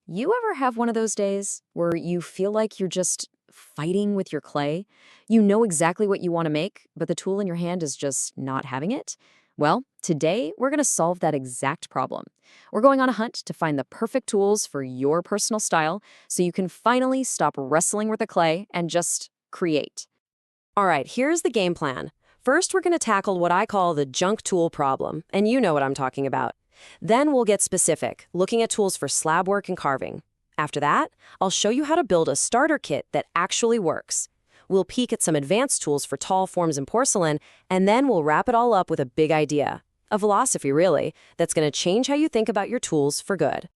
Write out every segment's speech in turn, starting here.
You ever have one of those days where you feel like you're just fighting with your clay? You know exactly what you want to make, but the tool in your hand is just not having it? Well, today we're going to solve that exact problem. We're going on a hunt to find the perfect tools for your personal style so you can finally stop wrestling with the clay and just create. All right, here's the game plan. First, we're going to tackle what I call the junk tool problem, and you know what I'm talking about. Then we'll get specific, looking at tools for slab work and carving. After that, I'll show you how to build a starter kit that actually works. We'll peek at some advanced tools for tall forms in porcelain, and then we'll wrap it all up with a big idea. A philosophy, really, that's going to change how you think about your tools for good.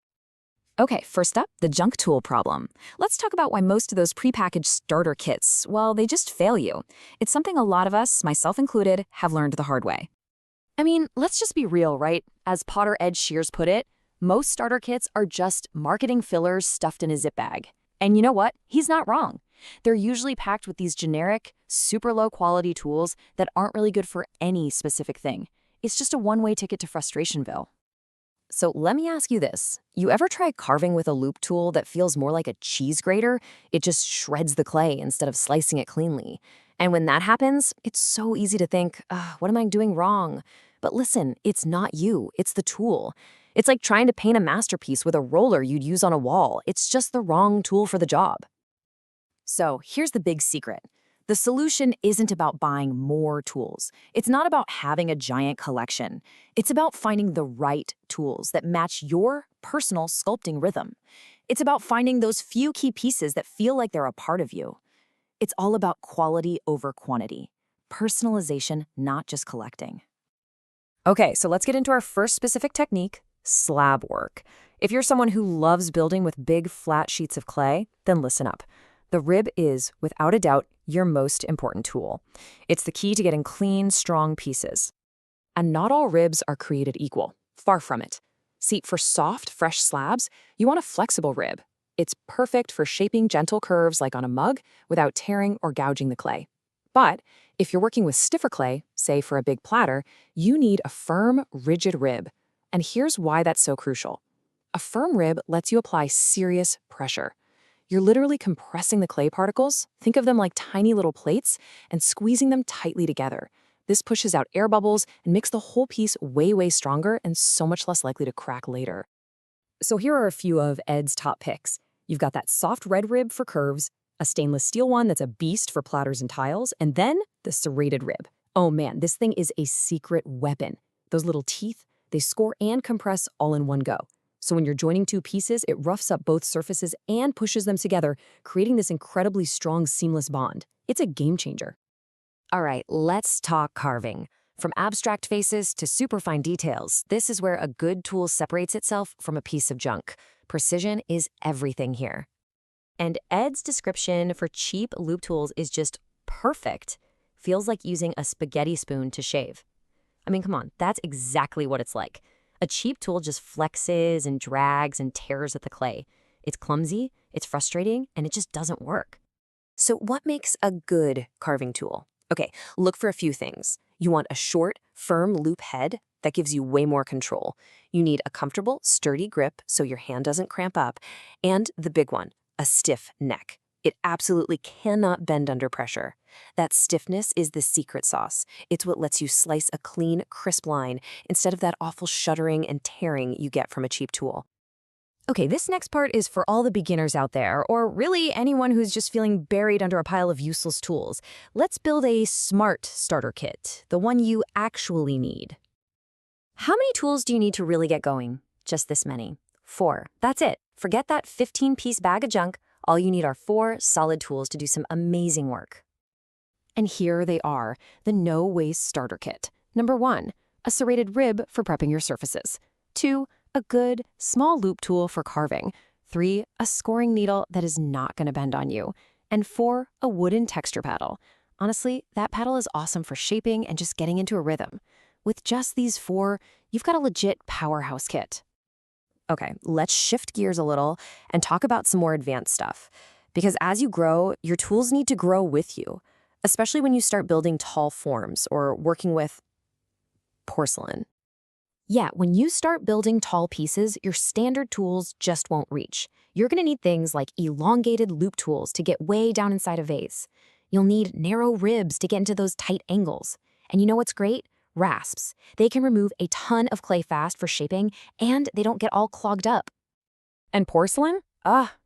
Okay, first up, the junk tool problem. Let's talk about why most of those prepackaged starter kits, well, they just fail you. It's something a lot of us, myself included, have learned the hard way. I mean, let's just be real, right? As Potter Ed Shears put it, most starter kits are just marketing fillers stuffed in a zip bag. And you know what? He's not wrong. They're usually packed with these generic, super low quality tools that aren't really good for any specific thing. It's just a one-way ticket to frustrationville. So let me ask you this. You ever try carving with a loop tool that feels more like a cheese grater? It just shreds the clay instead of slicing it cleanly. And when that happens, it's so easy to think, what am I doing wrong? But listen, it's not you, it's the tool. It's like trying to paint a masterpiece with a roller you'd use on a wall. It's just the wrong tool for the job. So here's the big secret. The solution isn't about buying more tools. It's not about having a giant collection. It's about finding the right tools that match your personal sculpting rhythm. It's about finding those few key pieces that feel like they're a part of you. It's all about quality over quantity. Personalization, not just collecting. Okay, so let's get into our first specific technique, slab work. If you're someone who loves building with big, flat sheets of clay, then listen up. The rib is, without a doubt, your most important tool. It's the key to getting clean, strong pieces. And not all ribs are created equal. Far from it. See, for soft, fresh slabs, you want a flexible rib. It's perfect for shaping gentle curves like on a mug without tearing or gouging the clay. But if you're working with stiffer clay, say for a big platter, you need a firm, rigid rib. And here's why that's so crucial. A firm rib lets you apply serious pressure. You're literally compressing the clay particles, think of them like tiny little plates, and squeezing them tightly together. This pushes out air bubbles and makes the whole piece way, way stronger and so much less likely to crack later. So here are a few of Ed's top picks. You've got that soft red rib for curves, a stainless steel one that's a beast for platters and tiles, and then the serrated rib. Oh man, this thing is a secret weapon. Those little teeth, they score and compress all in one go. So when you're joining two pieces, it roughs up both surfaces and pushes them together, creating this incredibly strong, seamless bond. It's a game changer. All right, let's talk carving. From abstract faces to superfine details, this is where a good tool separates itself from a piece of junk. Precision is everything here. And Ed's description for cheap loop tools is just perfect. Feels like using a spaghetti spoon to shave. I mean, come on, that's exactly what it's like. A cheap tool just flexes and drags and tears at the clay. It's clumsy, it's frustrating, and it just doesn't work. So what makes a good carving tool? Okay, look for a few things. You want a short, firm loop head that gives you way more control. You need a comfortable, sturdy grip so your hand doesn't cramp up. And the big one, a stiff neck. It absolutely cannot bend under pressure. That stiffness is the secret sauce. It's what lets you slice a clean, crisp line instead of that awful shuddering and tearing you get from a cheap tool. Okay, this next part is for all the beginners out there, or really anyone who's just feeling buried under a pile of useless tools. Let's build a smart starter kit, the one you actually need. How many tools do you need to really get going? Just this many. 4. That's it. Forget that 15-piece bag of junk. All you need are 4 solid tools to do some amazing work. And here they are, the no-waste starter kit. Number 1, a serrated rib for prepping your surfaces. 2, a good, small loop tool for carving. 3, a scoring needle that is not going to bend on you. And 4, a wooden texture paddle. Honestly, that paddle is awesome for shaping and just getting into a rhythm. With just these 4, you've got a legit powerhouse kit. Okay, let's shift gears a little and talk about some more advanced stuff. Because as you grow, your tools need to grow with you, especially when you start building tall forms or working with porcelain. Yeah, when you start building tall pieces, your standard tools just won't reach. You're going to need things like elongated loop tools to get way down inside a vase. You'll need narrow ribs to get into those tight angles. And you know what's great? Rasps. They can remove a ton of clay fast for shaping, and they don't get all clogged up. And porcelain?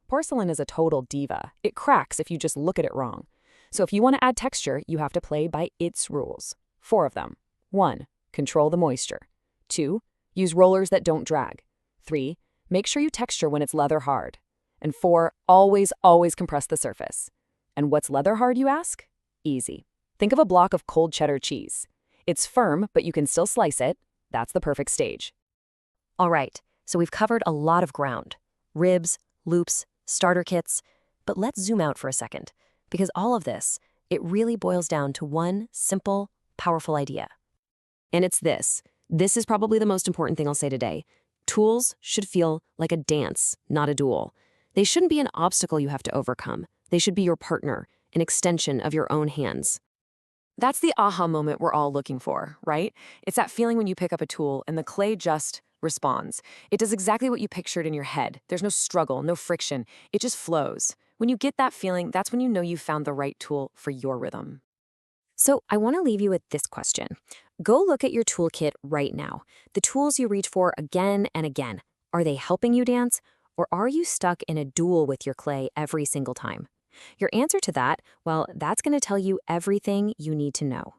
Porcelain is a total diva. It cracks if you just look at it wrong. So if you want to add texture, you have to play by its rules. 4 of them. 1. Control the moisture. 2. Use rollers that don't drag. 3. Make sure you texture when it's leather hard. And 4. Always compress the surface. And what's leather hard, you ask? Easy. Think of a block of cold cheddar cheese. It's firm, but you can still slice it. That's the perfect stage. All right, so we've covered a lot of ground. Ribs, loops, starter kits. But let's zoom out for a second, because all of this, it really boils down to one simple, powerful idea. And it's this. This is probably the most important thing I'll say today. Tools should feel like a dance, not a duel. They shouldn't be an obstacle you have to overcome. They should be your partner, an extension of your own hands. That's the aha moment we're all looking for, right? It's that feeling when you pick up a tool and the clay just responds. It does exactly what you pictured in your head. There's no struggle, no friction. It just flows. When you get that feeling, that's when you know you've found the right tool for your rhythm. So I want to leave you with this question. Go look at your toolkit right now. The tools you reach for again and again, are they helping you dance, or are you stuck in a duel with your clay every single time? Your answer to that, well, that's going to tell you everything you need to know.